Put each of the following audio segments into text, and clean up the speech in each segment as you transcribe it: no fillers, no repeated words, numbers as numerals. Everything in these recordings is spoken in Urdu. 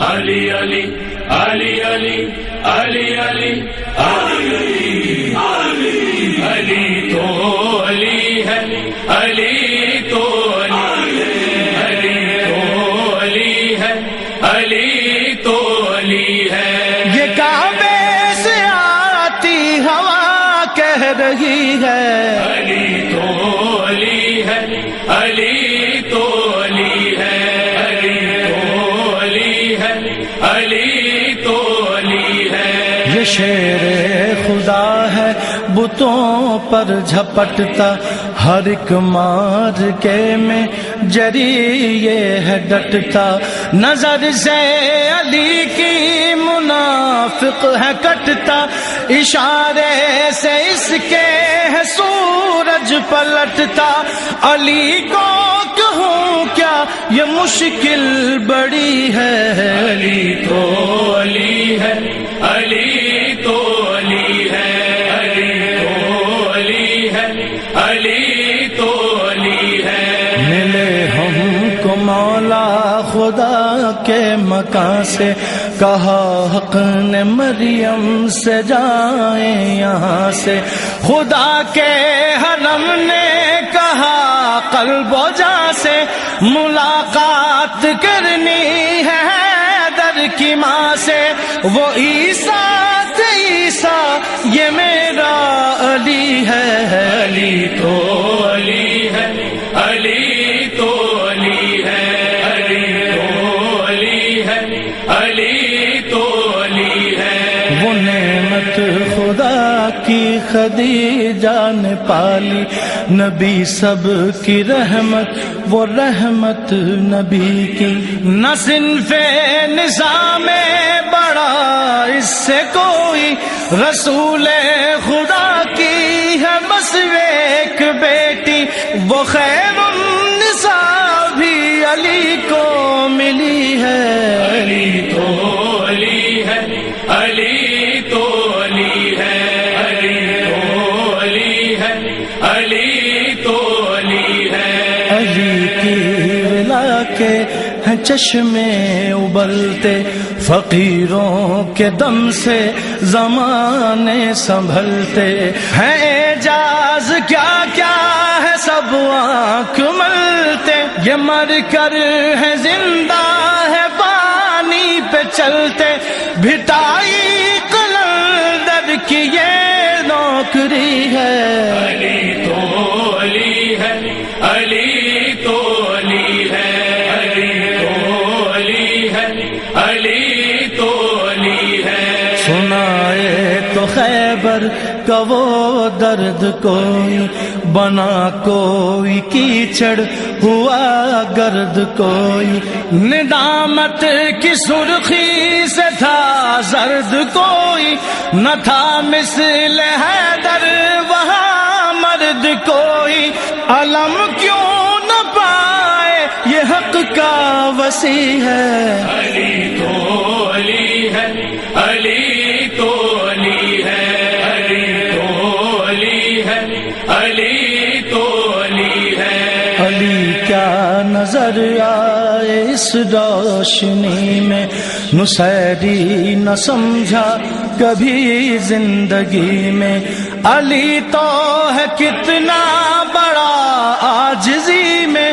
علی علی علی علی علی علی علی علی علی تو علی ہے، علی تو علی ہے، علی تو علی ہے، علی تو علی ہے۔ یہ کعبے سے آتی ہوا کہہ رہی ہے، علی تو علی ہے، علی تو علی ہے، علی تو علی ہے۔ یہ شیر خدا ہے بتوں پر جھپٹتا، ہر ایک مار کے میں جری یہ ہے ڈٹتا، نظر سے علی کی منافق ہے کٹتا، اشارے سے اس کے ہے سورج پلٹتا، علی کو کہوں کیا یہ مشکل بڑی ہے، علی تو علی ہے، علی تو علی ہے، علی تو علی ہے، علی تو علی ہے۔ ملے ہم کو مولا خدا کے مکان سے، کہا حق نے مریم سے جائیں یہاں سے، خدا کے حرم نے کہا قلب و جاں سے، ملاقات کرنی ہے حیدر کی ماں سے، وہ عیسیٰ تھے عیسیٰ یہ میرا علی ہے، علی تو علی ہے، علی تو علی ہے، علی تو علی ہے، علی تو علی ہے۔ وہ نعمت خدا کی خدیجہ نے پالی، نبی سب کی رحمت وہ رحمت نبی کی، نہ صنف نظام بڑا اس سے کوئی، رسول خدا کی ہے بس ایک بیٹی، وہ خیر النساء بھی علی کو ملی ہے، علی تو علی ہے، علی تو علی ہے، علی تو علی ہے، علی تو علی ہے۔ علی کی ولا کے ہیں چشمے ابلتے، فقیروں کے دم سے زمانے سنبھلتے ہیں، اعجاز کیا کیا ہے سب آنکھ ملتے، یہ مر کر ہے زندہ ہے پانی پہ چلتے، بھٹائی قلندر کی یہ نوکری ہے، علی تو علی ہے، علی تو علی ہے، علی تو علی ہے، علی تو علی ہے۔ سنائے تو خیبر کا وہ درد کوئی، بنا کوئی کیچڑ ہوا گرد کوئی، ندامت کی سرخی سے تھا زرد کوئی، نہ تھا مثل حیدر وہاں مرد کوئی، علم کیوں نہ پائے یہ حق کا وسیع ہے، علی تو علی ہے، علی تو علی ہے، علی تو علی ہے، علی تو علی ہے۔ علی کیا نظر آئے اس روشنی میں، نصیری نہ سمجھا کبھی زندگی میں، علی تو ہے کتنا بڑا عاجزی میں،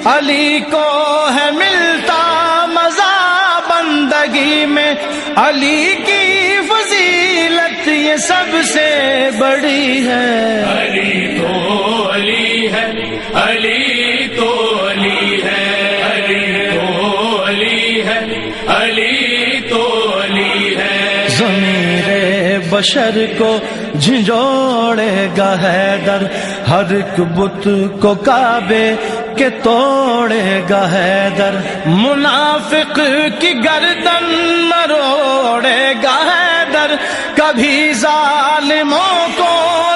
علی کو ہے ملتا مزہ بندگی میں، علی کی فضیلت یہ سب سے بڑی ہے، علی تو علی ہے، علی تو علی ہے، علی تو علی ہے، علی تو علی ہے۔ ضمیر بشر کو جھنجھوڑے گا حیدر، ہر ایک بت کو کعبے کے توڑے گا حیدر، منافق کی گردن مروڑے گا حیدر، کبھی ظالموں کو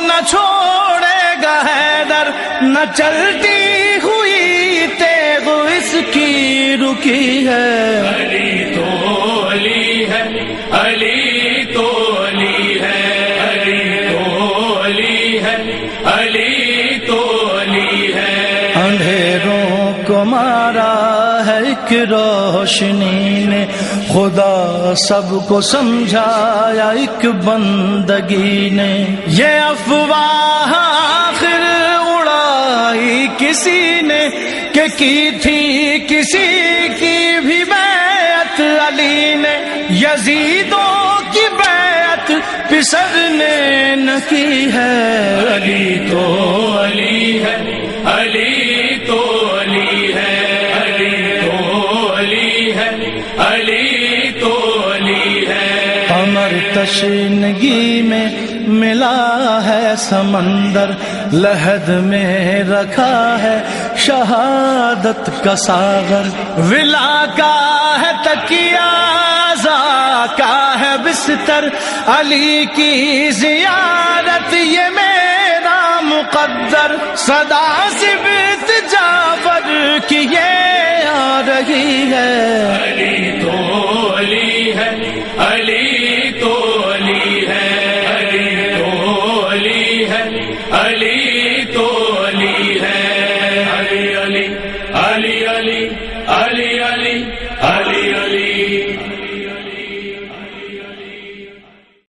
نہ چھوڑے گا حیدر، نہ چلتی ہوئی تیغ اس کی رکی ہے، علی تو علی ہے، علی تو علی ہے، علی تو علی ہے، علی تو علی ہے۔ اندھیروں کو مارا ہے ایک روشنی نے، خدا سب کو سمجھایا ایک بندگی نے، یہ افواہ آخر اڑائی کسی نے کہ کی تھی کسی کی بھی بیعت علی نے، یزیدوں کی بیعت پسر نے نہ کی ہے، علی تو علی ہے، علی تو علی ہے، علی تو علی ہے، علی تو علی ہے۔ قمر تشنگی میں ملا ہے سمندر، لحد میں رکھا ہے شہادت کا ساغر، ولا کا ہے تکیہ ازا کا ہے بستر، علی کی زیارت یہ میرا مقدر، صدا صبت جعفر کی یہ آ رہی ہے، علی تو علی ہے، علی تو علی ہے، علی تو علی ہے، علی تو علی ہے، علی علی علی علی علی علی علی